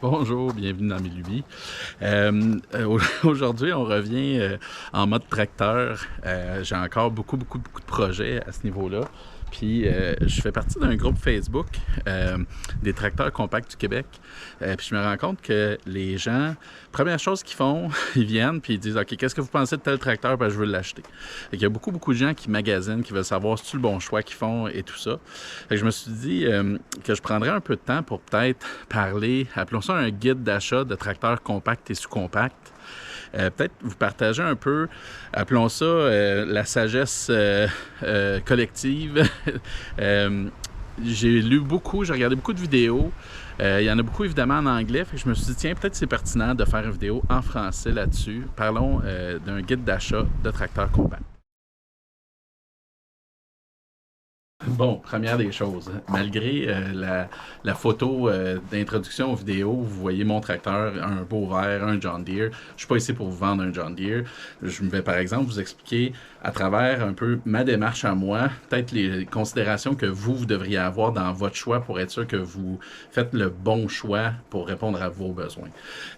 Bonjour, bienvenue dans mes lubies. Aujourd'hui, on revient en mode tracteur. J'ai encore beaucoup de projets à ce niveau-là. Puis, je fais partie d'un groupe Facebook des tracteurs compacts du Québec. Puis, je me rends compte que les gens, première chose qu'ils font, ils viennent puis ils disent « OK, qu'est-ce que vous pensez de tel tracteur? Ben, je veux l'acheter. » Il y a beaucoup de gens qui magasinent, qui veulent savoir si c'est le bon choix qu'ils font et tout ça. Fait que je me suis dit que je prendrais un peu de temps pour peut-être parler, appelons ça un guide d'achat de tracteurs compacts et sous-compacts. Peut-être vous partager un peu, appelons ça la sagesse collective. J'ai lu beaucoup, j'ai regardé beaucoup de vidéos. Il y en a beaucoup évidemment en anglais. Fait que je me suis dit, tiens, peut-être c'est pertinent de faire une vidéo en français là-dessus. Parlons d'un guide d'achat de tracteurs compacts. Bon, première des choses, malgré la photo d'introduction aux vidéos, vous voyez mon tracteur, un beau vert, un John Deere. Je suis pas ici pour vous vendre un John Deere. Je vais par exemple vous expliquer à travers un peu ma démarche à moi, peut-être les considérations que vous devriez avoir dans votre choix pour être sûr que vous faites le bon choix pour répondre à vos besoins.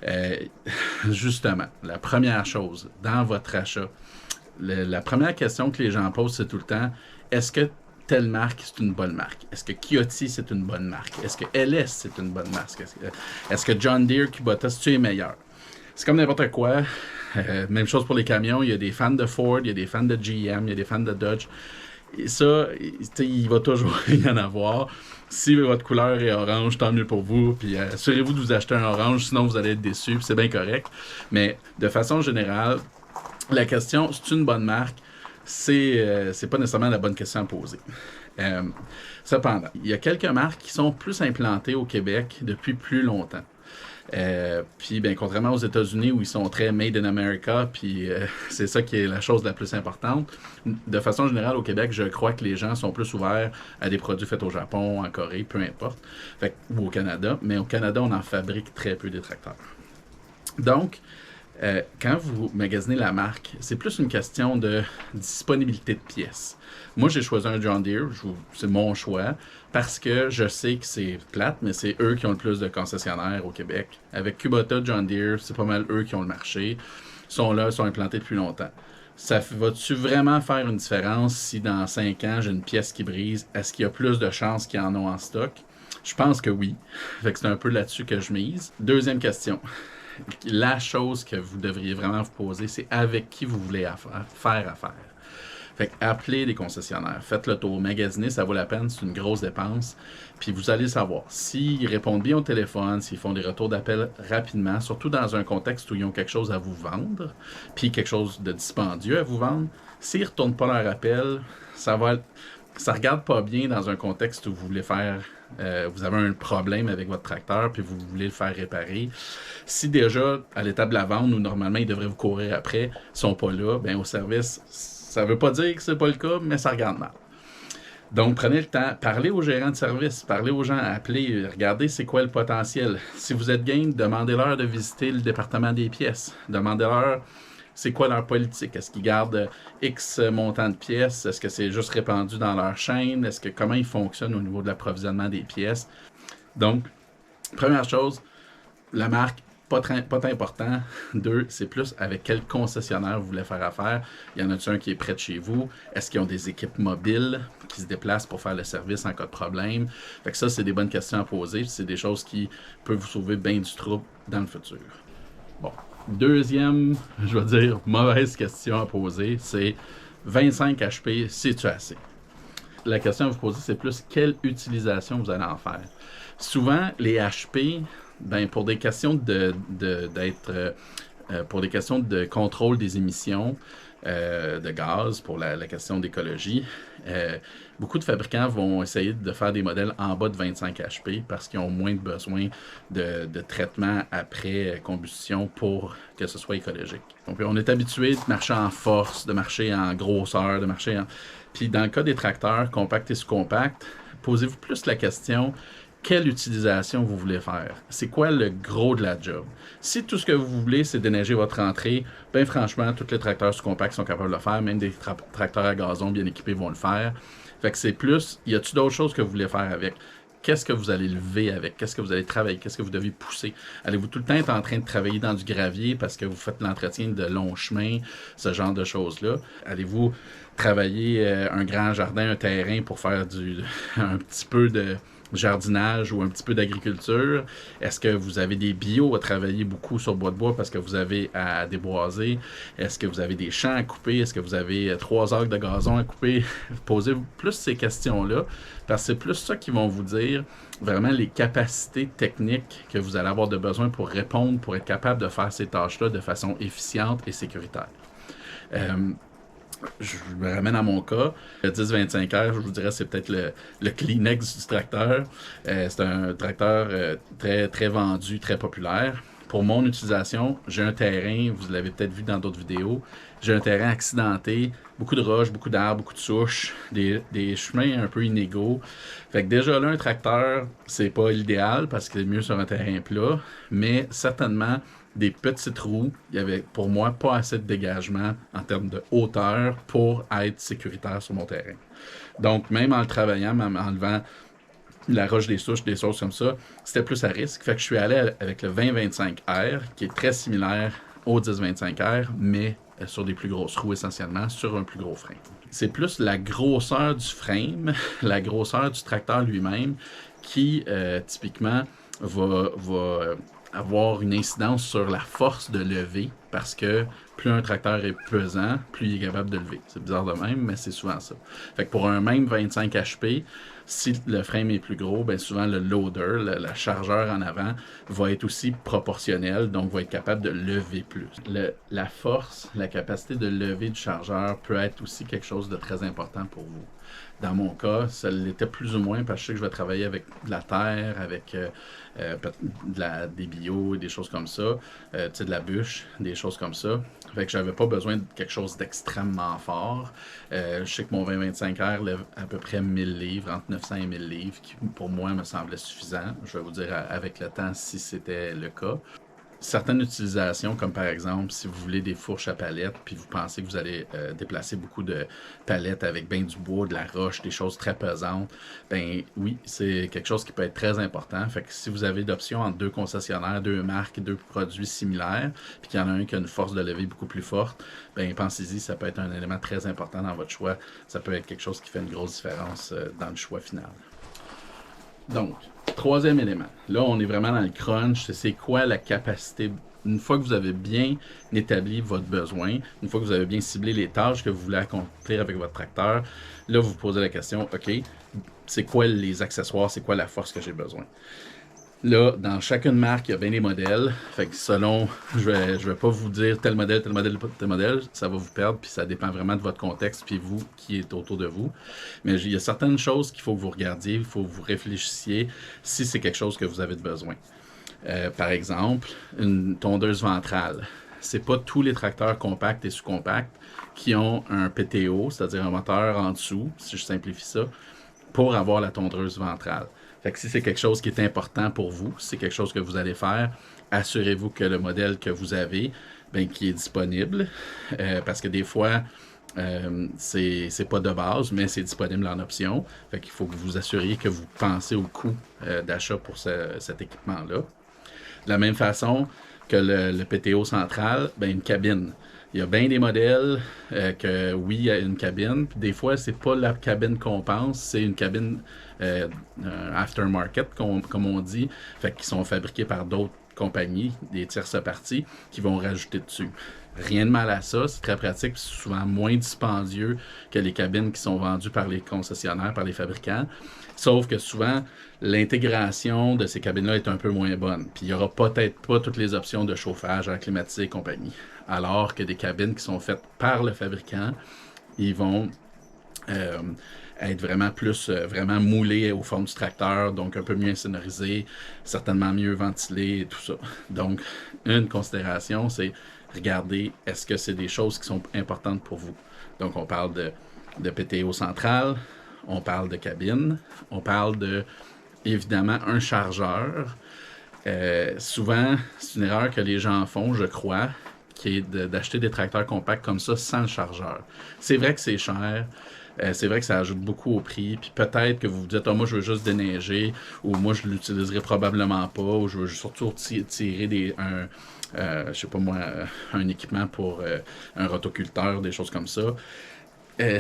Euh, Justement, la première chose dans votre achat, la première question que les gens posent, c'est tout le temps, est-ce que telle marque, c'est une bonne marque? Est-ce que Kioti, c'est une bonne marque? Est-ce que LS, c'est une bonne marque? Est-ce que John Deere, Kubota, c'est meilleur? C'est comme n'importe quoi. Même chose pour les camions. Il y a des fans de Ford, il y a des fans de GM, il y a des fans de Dodge. Et ça, il va toujours y en avoir. Si votre couleur est orange, tant mieux pour vous. Puis assurez-vous de vous acheter un orange, sinon vous allez être déçu. Puis c'est bien correct. Mais de façon générale, la question, c'est une bonne marque? C'est pas nécessairement la bonne question à poser. Euh, Cependant, il y a quelques marques qui sont plus implantées au Québec depuis plus longtemps. Puis, ben, contrairement aux États-Unis où ils sont très made in America, puis c'est ça qui est la chose la plus importante. De façon générale, au Québec, je crois que les gens sont plus ouverts à des produits faits au Japon, en Corée, peu importe, ou au Canada. Mais au Canada, on en fabrique très peu des tracteurs. Donc, quand vous magasinez la marque, c'est plus une question de disponibilité de pièces. Moi, j'ai choisi un John Deere, c'est mon choix, parce que je sais que c'est plate, mais c'est eux qui ont le plus de concessionnaires au Québec. Avec Kubota, John Deere, c'est pas mal eux qui ont le marché. Ils sont là, ils sont implantés depuis longtemps. Ça va-tu vraiment faire une différence si dans 5 ans, j'ai une pièce qui brise? Est-ce qu'il y a plus de chances qu'ils en ont en stock? Je pense que oui. Fait que c'est un peu là-dessus que je mise. Deuxième question. La chose que vous devriez vraiment vous poser, c'est avec qui vous voulez faire affaire. Fait que appelez les concessionnaires, faites le tour, magasiner, ça vaut la peine, c'est une grosse dépense. Puis vous allez savoir s'ils répondent bien au téléphone, s'ils font des retours d'appel rapidement, surtout dans un contexte où ils ont quelque chose à vous vendre, puis quelque chose de dispendieux à vous vendre. S'ils ne retournent pas leur appel, ça regarde pas bien dans un contexte où vous voulez faire, vous avez un problème avec votre tracteur puis vous voulez le faire réparer. Si déjà à l'étape de la vente où normalement ils devraient vous courir après, ils sont pas là, ben au service, ça veut pas dire que c'est pas le cas, mais ça regarde mal. Donc, prenez le temps, parlez aux gérants de service, parlez aux gens, appelez, regardez c'est quoi le potentiel. Si vous êtes game, demandez-leur de visiter le département des pièces. Demandez-leur c'est quoi leur politique. Est-ce qu'ils gardent X montant de pièces? Est-ce que c'est juste répandu dans leur chaîne? Comment ils fonctionnent au niveau de l'approvisionnement des pièces? Donc, première chose, la marque, pas important. Deux, c'est plus avec quel concessionnaire vous voulez faire affaire. Il y en a-t-il un qui est près de chez vous? Est-ce qu'ils ont des équipes mobiles qui se déplacent pour faire le service en cas de problème? Fait que ça, c'est des bonnes questions à poser. C'est des choses qui peuvent vous sauver bien du trouble dans le futur. Bon. Deuxième, je vais dire, mauvaise question à poser, c'est 25 HP, c'est-tu assez? La question à vous poser, c'est plus quelle utilisation vous allez en faire. Souvent, les HP, ben, pour des questions pour des questions de contrôle des émissions de gaz, pour la question d'écologie, beaucoup de fabricants vont essayer de faire des modèles en bas de 25 HP parce qu'ils ont moins de besoin de traitement après combustion pour que ce soit écologique. Donc, on est habitué de marcher en force, de marcher en grosseur, de marcher en... Puis dans le cas des tracteurs compacts et sous-compacts, posez-vous plus la question quelle utilisation vous voulez faire. C'est quoi le gros de la job? Si tout ce que vous voulez, c'est déneiger votre entrée, ben franchement, tous les tracteurs sous-compacts sont capables de le faire. Même des tracteurs à gazon bien équipés vont le faire. Fait que c'est plus, y a-t-il d'autres choses que vous voulez faire avec? qu'est-ce que vous allez lever avec, qu'est-ce que vous allez travailler, qu'est-ce que vous devez pousser. Allez-vous tout le temps être en train de travailler dans du gravier parce que vous faites l'entretien de longs chemins, ce genre de choses-là? Allez-vous travailler un grand jardin, un terrain pour faire un petit peu de jardinage ou un petit peu d'agriculture? Est-ce que vous avez des bio à travailler beaucoup sur bois de bois parce que vous avez à déboiser? Est-ce que vous avez des champs à couper? Est-ce que vous avez 3 arcs de gazon à couper? Posez-vous plus ces questions-là parce que c'est plus ça qui vont vous dire vraiment les capacités techniques que vous allez avoir de besoin pour répondre, pour être capable de faire ces tâches-là de façon efficiente et sécuritaire. Je me ramène à mon cas. Le 10-25R, je vous dirais, c'est peut-être le Kleenex du tracteur. C'est un tracteur très, très vendu, très populaire. Pour mon utilisation, j'ai un terrain, vous l'avez peut-être vu dans d'autres vidéos, j'ai un terrain accidenté, beaucoup de roches, beaucoup d'arbres, beaucoup de souches, des chemins un peu inégaux. Fait que déjà là, un tracteur, c'est pas l'idéal parce que c'est mieux sur un terrain plat, mais certainement des petits trous, il y avait pour moi pas assez de dégagement en termes de hauteur pour être sécuritaire sur mon terrain. Donc même en le travaillant, même en enlevant la roche des souches, des choses comme ça, c'était plus à risque. Fait que je suis allé avec le 20-25R, qui est très similaire au 10-25R, mais sur des plus grosses roues essentiellement, sur un plus gros frame. C'est plus la grosseur du frame, la grosseur du tracteur lui-même, qui typiquement va avoir une incidence sur la force de lever, parce que plus un tracteur est pesant, plus il est capable de lever. C'est bizarre de même, mais c'est souvent ça. Fait que pour un même 25 HP, si le frame est plus gros, bien souvent le loader, le chargeur en avant, va être aussi proportionnel, donc va être capable de lever plus. La force, la capacité de lever du chargeur peut être aussi quelque chose de très important pour vous. Dans mon cas, ça l'était plus ou moins parce que je sais que je vais travailler avec de la terre, avec des bio, des choses comme ça, de la bûche, des choses comme ça. Fait que j'avais pas besoin de quelque chose d'extrêmement fort. Je sais que mon 20-25R lève à peu près 1000 livres, entre 900 et 1000 livres, qui pour moi me semblait suffisant. Je vais vous dire avec le temps si c'était le cas. Certaines utilisations, comme par exemple, si vous voulez des fourches à palettes, puis vous pensez que vous allez déplacer beaucoup de palettes avec ben du bois, de la roche, des choses très pesantes, ben oui, c'est quelque chose qui peut être très important. Fait que si vous avez d'options entre deux concessionnaires, deux marques, deux produits similaires, puis qu'il y en a un qui a une force de levée beaucoup plus forte, ben pensez-y, ça peut être un élément très important dans votre choix. Ça peut être quelque chose qui fait une grosse différence dans le choix final. Donc, troisième élément. Là, on est vraiment dans le crunch. C'est quoi la capacité? Une fois que vous avez bien établi votre besoin, une fois que vous avez bien ciblé les tâches que vous voulez accomplir avec votre tracteur, là, vous vous posez la question, OK, c'est quoi les accessoires? C'est quoi la force que j'ai besoin? Là, dans chacune marque, il y a bien des modèles. Fait que selon, je vais pas vous dire tel modèle, ça va vous perdre, puis ça dépend vraiment de votre contexte, puis vous qui est autour de vous. Mais il y a certaines choses qu'il faut que vous regardiez, il faut que vous réfléchissiez si c'est quelque chose que vous avez besoin. Par exemple, une tondeuse ventrale. C'est pas tous les tracteurs compacts et sous-compacts qui ont un PTO, c'est-à-dire un moteur en dessous, si je simplifie ça, pour avoir la tondeuse ventrale. Fait que si c'est quelque chose qui est important pour vous, si c'est quelque chose que vous allez faire, assurez-vous que le modèle que vous avez, ben, qui est disponible, parce que des fois, c'est pas de base, mais c'est disponible en option. Fait qu'il faut que vous assuriez que vous pensez au coût d'achat pour cet équipement-là. De la même façon que le PTO central, ben, une cabine. Il y a bien des modèles que oui, il y a une cabine. Puis des fois, c'est pas la cabine qu'on pense, c'est une cabine aftermarket, comme on dit, fait qu'ils sont fabriqués par d'autres compagnies, des tierces parties, qui vont rajouter dessus. Rien de mal à ça, c'est très pratique, c'est souvent moins dispendieux que les cabines qui sont vendues par les concessionnaires, par les fabricants. Sauf que souvent, l'intégration de ces cabines-là est un peu moins bonne. Puis il n'y aura peut-être pas toutes les options de chauffage, air climatisé et compagnie. Alors que des cabines qui sont faites par le fabricant, ils vont être vraiment plus vraiment moulées aux formes du tracteur, donc un peu mieux sonorisées, certainement mieux ventilées et tout ça. Donc, une considération, c'est regarder est-ce que c'est des choses qui sont importantes pour vous. Donc, on parle de PTO central, on parle de cabine, on parle de, évidemment, un chargeur. Souvent, c'est une erreur que les gens font, je crois, qui est d'acheter des tracteurs compacts comme ça sans le chargeur. C'est vrai que c'est cher. C'est vrai que ça ajoute beaucoup au prix. Puis peut-être que vous vous dites, ah, moi je veux juste déneiger, ou moi je l'utiliserai probablement pas, ou je veux surtout tirer je sais pas moi, un équipement pour un rotoculteur, des choses comme ça.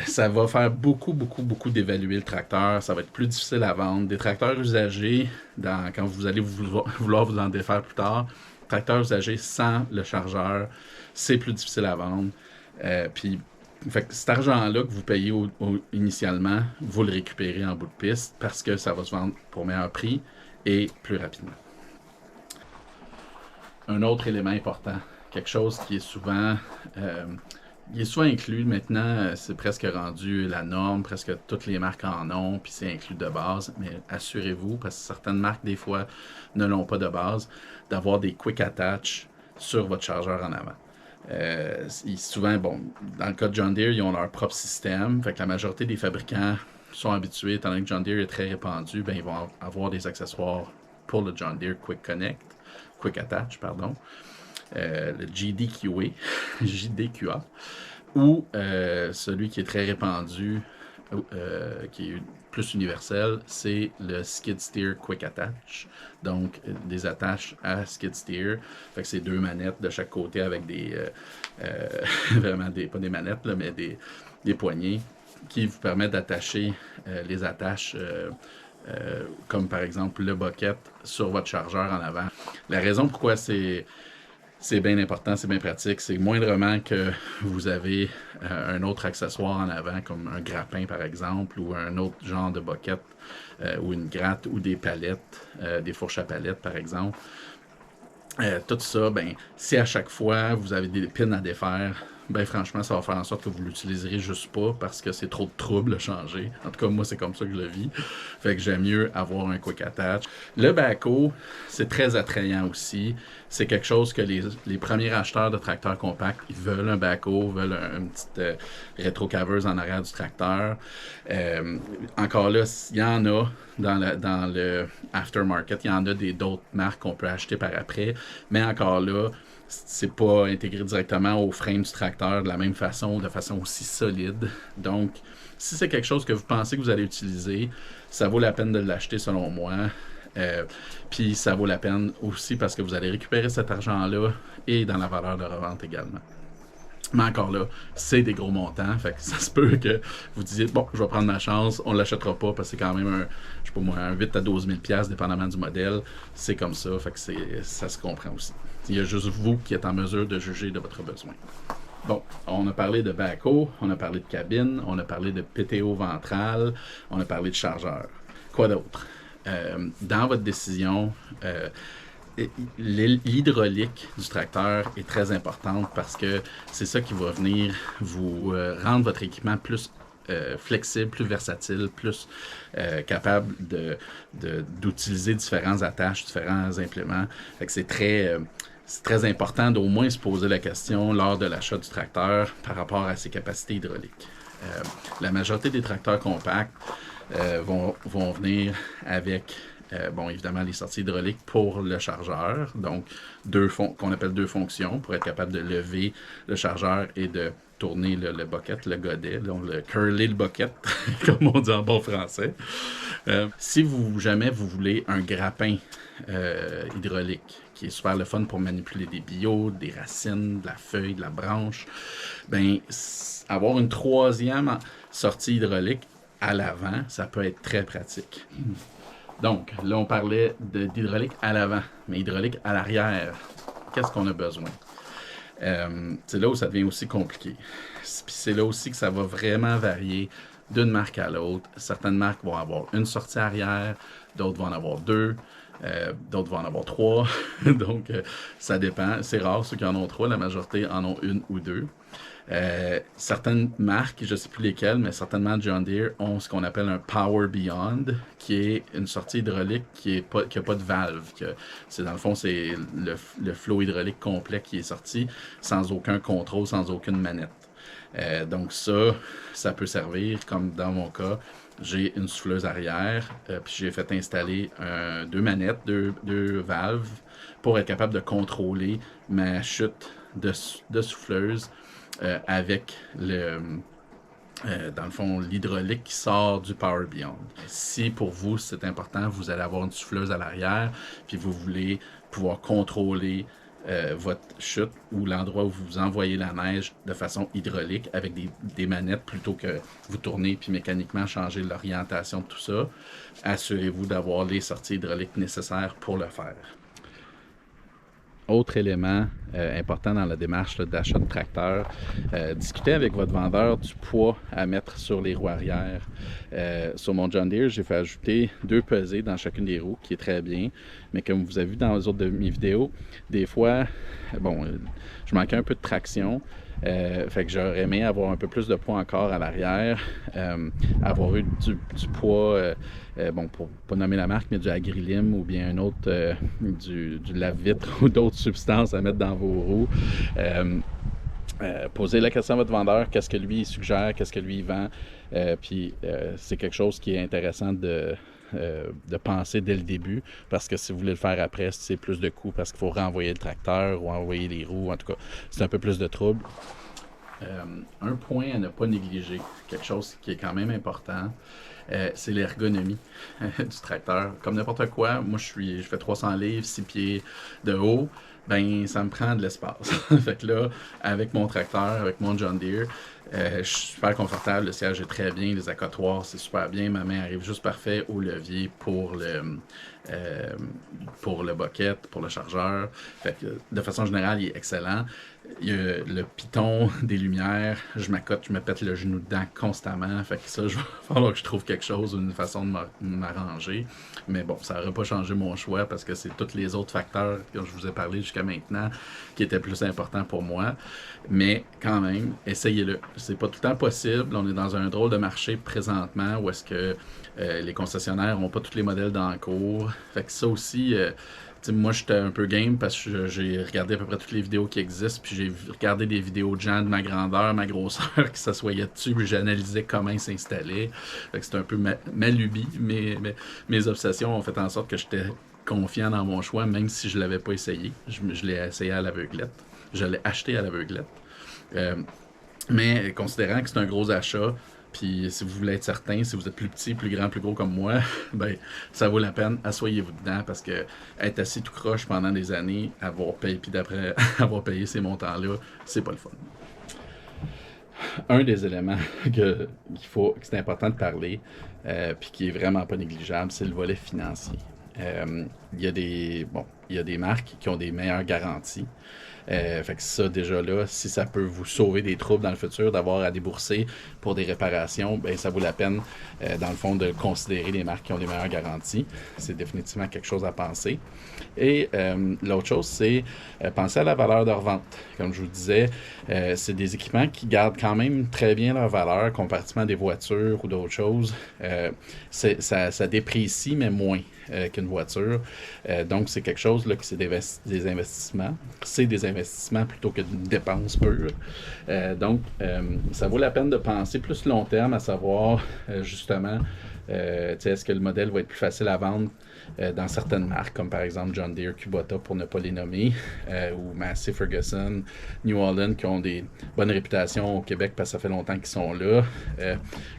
Ça va faire beaucoup d'évaluer le tracteur. Ça va être plus difficile à vendre. Des tracteurs usagés, quand vous allez vouloir vous en défaire plus tard, tracteurs usagés sans le chargeur, c'est plus difficile à vendre. Puis, fait que cet argent-là que vous payez initialement, vous le récupérez en bout de piste parce que ça va se vendre pour meilleur prix et plus rapidement. Un autre élément important, quelque chose qui est souvent il est souvent inclus maintenant, c'est presque rendu la norme, presque toutes les marques en ont, puis c'est inclus de base, mais assurez-vous, parce que certaines marques des fois ne l'ont pas de base, d'avoir des quick attach sur votre chargeur en avant. Souvent, bon, dans le cas de John Deere, ils ont leur propre système, fait que la majorité des fabricants sont habitués, étant donné que John Deere est très répandu, ben, ils vont avoir des accessoires pour le John Deere Quick Attach, pardon. Le JDQA, ou celui qui est très répandu, qui est plus universel, c'est le Skid Steer Quick Attach. Donc, des attaches à Skid Steer. Fait que c'est 2 manettes de chaque côté avec vraiment pas des manettes, là, mais des poignées qui vous permettent d'attacher les attaches comme par exemple le bucket sur votre chargeur en avant. La raison pourquoi c'est bien important, c'est bien pratique. C'est moindrement que vous avez un autre accessoire en avant, comme un grappin par exemple, ou un autre genre de bucket, ou une gratte, ou des palettes, des fourches à palettes par exemple. Tout ça, ben, si à chaque fois vous avez des pins à défaire, ben franchement, ça va faire en sorte que vous l'utiliserez juste pas parce que c'est trop de trouble à changer. En tout cas, moi, c'est comme ça que je le vis. Fait que j'aime mieux avoir un quick attach. Le backhoe, c'est très attrayant aussi. C'est quelque chose que les premiers acheteurs de tracteurs compacts, ils veulent un backhoe, veulent une petite rétrocaveuse en arrière du tracteur. Encore là, il y en a dans le aftermarket, il y en a d'autres marques qu'on peut acheter par après, mais encore là, c'est pas intégré directement au frame du tracteur de la même façon, de façon aussi solide. Donc, si c'est quelque chose que vous pensez que vous allez utiliser, ça vaut la peine de l'acheter selon moi. Puis ça vaut la peine aussi parce que vous allez récupérer cet argent-là et dans la valeur de revente également. Mais encore là, c'est des gros montants. Fait que ça se peut que vous disiez, bon, je vais prendre ma chance, on ne l'achètera pas parce que c'est quand même je sais pas moi, un 8 à 12 000 $, dépendamment du modèle. C'est comme ça. Fait que ça se comprend aussi. Il y a juste vous qui êtes en mesure de juger de votre besoin. Bon, on a parlé de backhoe, on a parlé de cabine, on a parlé de PTO ventral, on a parlé de chargeur. Quoi d'autre? Dans votre décision, l'hydraulique du tracteur est très importante parce que c'est ça qui va venir vous rendre votre équipement plus flexible, plus versatile, plus capable d'utiliser différentes attaches, différents impléments. Fait que c'est très important d'au moins se poser la question lors de l'achat du tracteur par rapport à ses capacités hydrauliques. La majorité des tracteurs compacts vont venir avec bon, évidemment, les sorties hydrauliques pour le chargeur, donc qu'on appelle 2 fonctions pour être capable de lever le chargeur et de tourner le bucket, le godet, donc le curler le bucket, comme on dit en bon français. Si jamais vous voulez un grappin hydraulique, qui est super le fun pour manipuler des billots, des racines, de la feuille, de la branche, ben avoir une 3e sortie hydraulique à l'avant, ça peut être très pratique. Donc, là, on parlait d'hydraulique à l'avant, mais hydraulique à l'arrière, qu'est-ce qu'on a besoin? C'est là où ça devient aussi compliqué. Puis c'est là aussi que ça va vraiment varier d'une marque à l'autre. Certaines marques vont avoir une sortie arrière, d'autres vont en avoir 2, d'autres vont en avoir 3. Donc, ça dépend. C'est rare ceux qui en ont 3, la majorité en ont 1 ou 2. Certaines marques, je ne sais plus lesquelles, mais certainement John Deere ont ce qu'on appelle un Power Beyond, qui est une sortie hydraulique qui n'a pas de valve. Dans le fond, c'est le flot hydraulique complet qui est sorti sans aucun contrôle, sans aucune manette. Donc ça peut servir, comme dans mon cas, j'ai une souffleuse arrière, puis j'ai fait installer 2 manettes, 2 valves, pour être capable de contrôler ma chute de souffleuse avec dans le fond, l'hydraulique qui sort du Power Beyond. Si pour vous c'est important, vous allez avoir une souffleuse à l'arrière, puis vous voulez pouvoir contrôler votre chute ou l'endroit où vous envoyez la neige de façon hydraulique avec des manettes plutôt que vous tourner puis mécaniquement changer l'orientation de tout ça, assurez-vous d'avoir les sorties hydrauliques nécessaires pour le faire. Autre élément important dans la démarche d'achat de tracteur, discutez avec votre vendeur du poids à mettre sur les roues arrière. Sur mon John Deere, j'ai fait ajouter 2 pesées dans chacune des roues, qui est très bien. Mais comme vous avez vu dans les autres de mes vidéos, des fois, je manquais un peu de traction. Fait que j'aurais aimé avoir un peu plus de poids encore à l'arrière, avoir eu du poids, pour pas nommer la marque, mais du Agrilim ou bien un autre, du lave-vitre ou d'autres substances à mettre dans vos roues. Posez la question à votre vendeur, qu'est-ce que lui il suggère, qu'est-ce que lui il vend, puis c'est quelque chose qui est intéressant de penser dès le début, parce que si vous voulez le faire après, c'est plus de coûts parce qu'il faut renvoyer le tracteur ou envoyer les roues, en tout cas, c'est un peu plus de trouble. Un point à ne pas négliger, quelque chose qui est quand même important, c'est l'ergonomie du tracteur. Comme n'importe quoi, moi je fais 300 livres, 6 pieds de haut, ben ça me prend de l'espace. Fait que là, avec mon tracteur, avec mon John Deere, je suis super confortable, le siège est très bien, les accoutoirs c'est super bien, ma main arrive juste parfait au levier pour le bucket, pour le chargeur. Fait que de façon générale, il est excellent. Il y a le piton des lumières, je me pète le genou dedans constamment. Fait que ça, il va falloir que je trouve quelque chose, une façon de m'arranger. Mais bon, ça n'aurait pas changé mon choix parce que c'est tous les autres facteurs que je vous ai parlé jusqu'à maintenant qui étaient plus importants pour moi. Mais quand même, essayez-le. C'est pas tout le temps possible. On est dans un drôle de marché présentement où est-ce que les concessionnaires n'ont pas tous les modèles dans le cours. Fait que ça aussi, moi j'étais un peu game parce que j'ai regardé à peu près toutes les vidéos qui existent, puis j'ai regardé des vidéos de gens de ma grandeur, ma grosseur, qui s'assoyaient dessus, puis j'analysais comment ils s'installaient. Fait que c'était un peu ma lubie, mes obsessions ont fait en sorte que j'étais confiant dans mon choix, même si je ne l'avais pas essayé. Je l'ai essayé à l'aveuglette. Je l'ai acheté à l'aveuglette. Mais considérant que c'est un gros achat, puis si vous voulez être certain, si vous êtes plus petit, plus grand, plus gros comme moi, ben ça vaut la peine, asseyez-vous dedans parce que être assis tout croche pendant des années, avoir payé, puis d'après avoir payé ces montants-là, c'est pas le fun. Un des éléments que c'est important de parler, puis qui est vraiment pas négligeable, c'est le volet financier. Il y a des marques qui ont des meilleures garanties. Fait que ça, déjà là, si ça peut vous sauver des troubles dans le futur, d'avoir à débourser pour des réparations, ben ça vaut la peine, dans le fond, de considérer les marques qui ont des meilleures garanties. C'est définitivement quelque chose à penser. Et l'autre chose, c'est penser à la valeur de revente. Comme je vous disais, c'est des équipements qui gardent quand même très bien leur valeur, comparativement à des voitures ou d'autres choses. Ça déprécie, mais moins qu'une voiture. Donc, c'est quelque chose là, que c'est des investissements. C'est des investissements plutôt que d'une dépense pure. Donc, ça vaut la peine de penser plus long terme, à savoir, justement, est-ce que le modèle va être plus facile à vendre dans certaines marques, comme par exemple John Deere, Kubota, pour ne pas les nommer, ou Massey Ferguson, New Holland, qui ont des bonnes réputations au Québec parce que ça fait longtemps qu'ils sont là,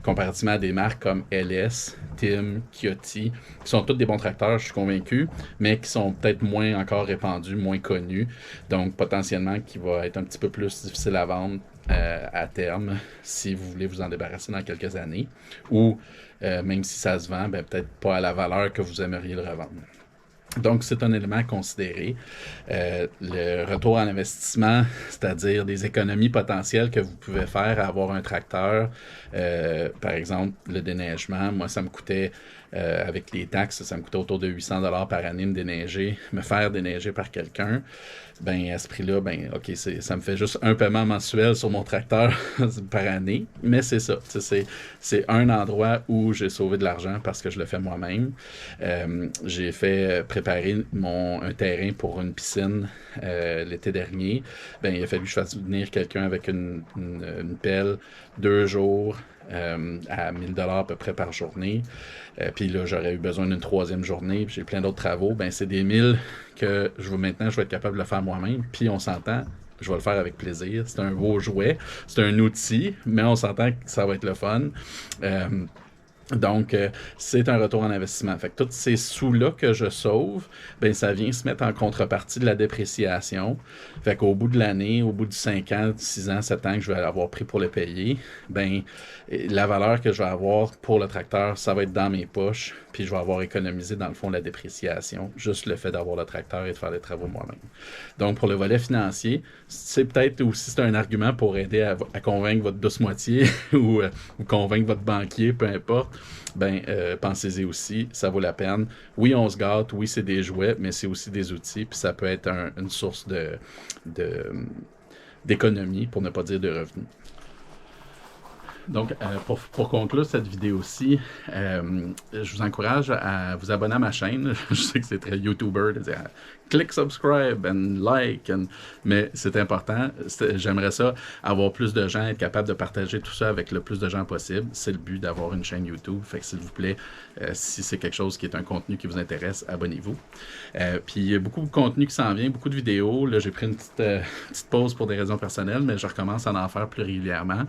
comparativement à des marques comme LS, Tim, Kioti, qui sont tous des bons tracteurs, je suis convaincu, mais qui sont peut-être moins encore répandus, moins connus, donc potentiellement qui va être un petit peu plus difficile à vendre à terme si vous voulez vous en débarrasser dans quelques années, ou même si ça se vend, ben, peut-être pas à la valeur que vous aimeriez le revendre. Donc, c'est un élément à considérer. Le retour en investissement, c'est-à-dire des économies potentielles que vous pouvez faire à avoir un tracteur. Par exemple, le déneigement. Moi, ça me coûtait, avec les taxes, ça me coûtait autour de 800$ par année me faire déneiger par quelqu'un. Ben à ce prix-là, ben ok, ça me fait juste un paiement mensuel sur mon tracteur par année, mais c'est ça. C'est un endroit où j'ai sauvé de l'argent parce que je le fais moi-même. J'ai fait préparer un terrain pour une piscine l'été dernier. Ben il a fallu que je fasse venir quelqu'un avec une pelle 2 jours. À 1000$ à peu près par journée. Puis là, j'aurais eu besoin d'une 3e journée, puis j'ai plein d'autres travaux. Ben c'est des 1000 que maintenant, je vais être capable de le faire moi-même. Puis on s'entend, je vais le faire avec plaisir. C'est un beau jouet, c'est un outil, mais on s'entend que ça va être le fun. Donc, c'est un retour en investissement. Fait que tous ces sous-là que je sauve, ben ça vient se mettre en contrepartie de la dépréciation. Fait qu'au bout de l'année, au bout de 5 ans, 6 ans, 7 ans que je vais avoir pris pour le payer, ben la valeur que je vais avoir pour le tracteur, ça va être dans mes poches, puis je vais avoir économisé dans le fond la dépréciation, juste le fait d'avoir le tracteur et de faire les travaux moi-même. Donc, pour le volet financier, c'est peut-être aussi un argument pour aider à convaincre votre douce moitié ou convaincre votre banquier, peu importe. Ben, pensez-y aussi, ça vaut la peine. Oui, on se gâte, oui, c'est des jouets, mais c'est aussi des outils, puis ça peut être une source d'économie, pour ne pas dire de revenus. Donc, pour conclure cette vidéo-ci, je vous encourage à vous abonner à ma chaîne. Je sais que c'est très YouTuber de dire click subscribe and like, mais c'est important. J'aimerais ça, avoir plus de gens, être capable de partager tout ça avec le plus de gens possible. C'est le but d'avoir une chaîne YouTube. Fait que s'il vous plaît, si c'est quelque chose qui est un contenu qui vous intéresse, abonnez-vous. Puis il y a beaucoup de contenu qui s'en vient, beaucoup de vidéos. Là, j'ai pris une petite pause pour des raisons personnelles, mais je recommence à en faire plus régulièrement.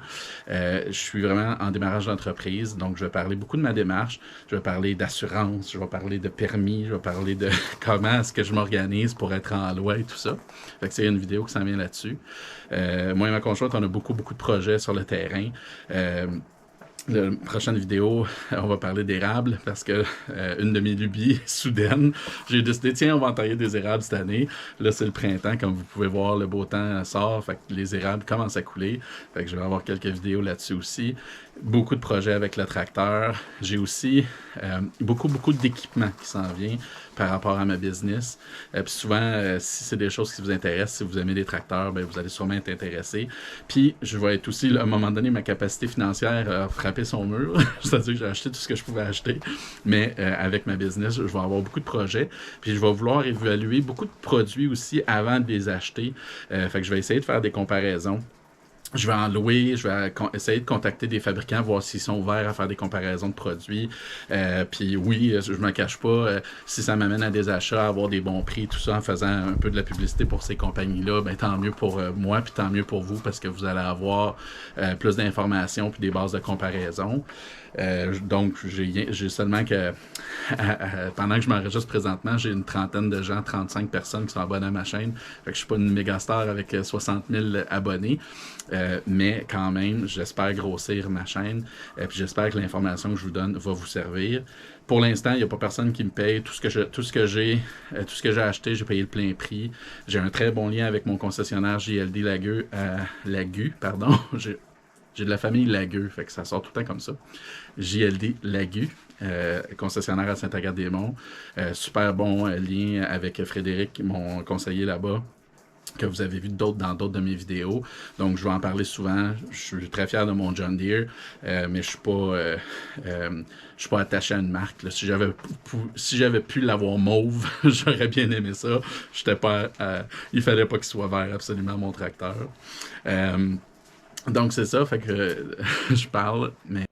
Je suis vraiment en démarrage d'entreprise, donc je vais parler beaucoup de ma démarche. Je vais parler d'assurance, je vais parler de permis, je vais parler de comment est-ce que je m'organise pour être en loi et tout ça. Fait que c'est une vidéo qui s'en vient là-dessus. Moi et ma conjointe, on a beaucoup de projets sur le terrain. La prochaine vidéo, on va parler d'érable parce que une de mes lubies soudaines, j'ai décidé, tiens, on va entailler des érables cette année. Là, c'est le printemps, comme vous pouvez voir, le beau temps sort, fait que les érables commencent à couler. Fait que je vais avoir quelques vidéos là-dessus aussi. Beaucoup de projets avec le tracteur. J'ai aussi beaucoup d'équipements qui s'en viennent par rapport à ma business. Puis souvent, si c'est des choses qui vous intéressent, si vous aimez les tracteurs, ben, vous allez sûrement être intéressé. Puis, je vais être aussi, à un moment donné, ma capacité financière a frappé son mur. C'est-à-dire que j'ai acheté tout ce que je pouvais acheter. Mais avec ma business, je vais avoir beaucoup de projets. Puis, je vais vouloir évaluer beaucoup de produits aussi avant de les acheter. Fait que je vais essayer de faire des comparaisons. Je vais en louer, je vais essayer de contacter des fabricants, voir s'ils sont ouverts à faire des comparaisons de produits. Puis oui, je me cache pas, si ça m'amène à des achats, à avoir des bons prix, tout ça, en faisant un peu de la publicité pour ces compagnies-là, ben tant mieux pour moi, puis tant mieux pour vous, parce que vous allez avoir plus d'informations puis des bases de comparaison. Donc, j'ai seulement que, pendant que je m'enregistre présentement, j'ai une trentaine de gens, 35 personnes qui sont abonnés à ma chaîne. Fait que je suis pas une méga star avec 60 000 abonnés. Mais quand même, j'espère grossir ma chaîne. Puis j'espère que l'information que je vous donne va vous servir. Pour l'instant, il n'y a pas personne qui me paye. Tout ce que j'ai acheté, j'ai payé le plein prix. J'ai un très bon lien avec mon concessionnaire JLD Lagu, pardon. J'ai de la famille Lagueux, fait que ça sort tout le temps comme ça. JLD Lagu, concessionnaire à Saint-Agathe-des-Monts. Super bon lien avec Frédéric, mon conseiller là-bas, que vous avez vu dans d'autres de mes vidéos. Donc, je vais en parler souvent. Je suis très fier de mon John Deere, mais je suis pas attaché à une marque. Là. Si j'avais pu l'avoir mauve, j'aurais bien aimé ça. Il fallait pas qu'il soit vert, absolument, mon tracteur. Donc, c'est ça, fait que je parle, mais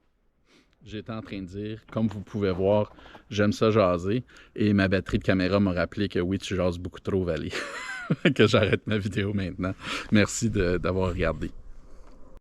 j'étais en train de dire, comme vous pouvez voir, j'aime ça jaser, et ma batterie de caméra m'a rappelé que oui, tu jases beaucoup trop, Valérie. Que j'arrête ma vidéo maintenant. Merci d'avoir regardé.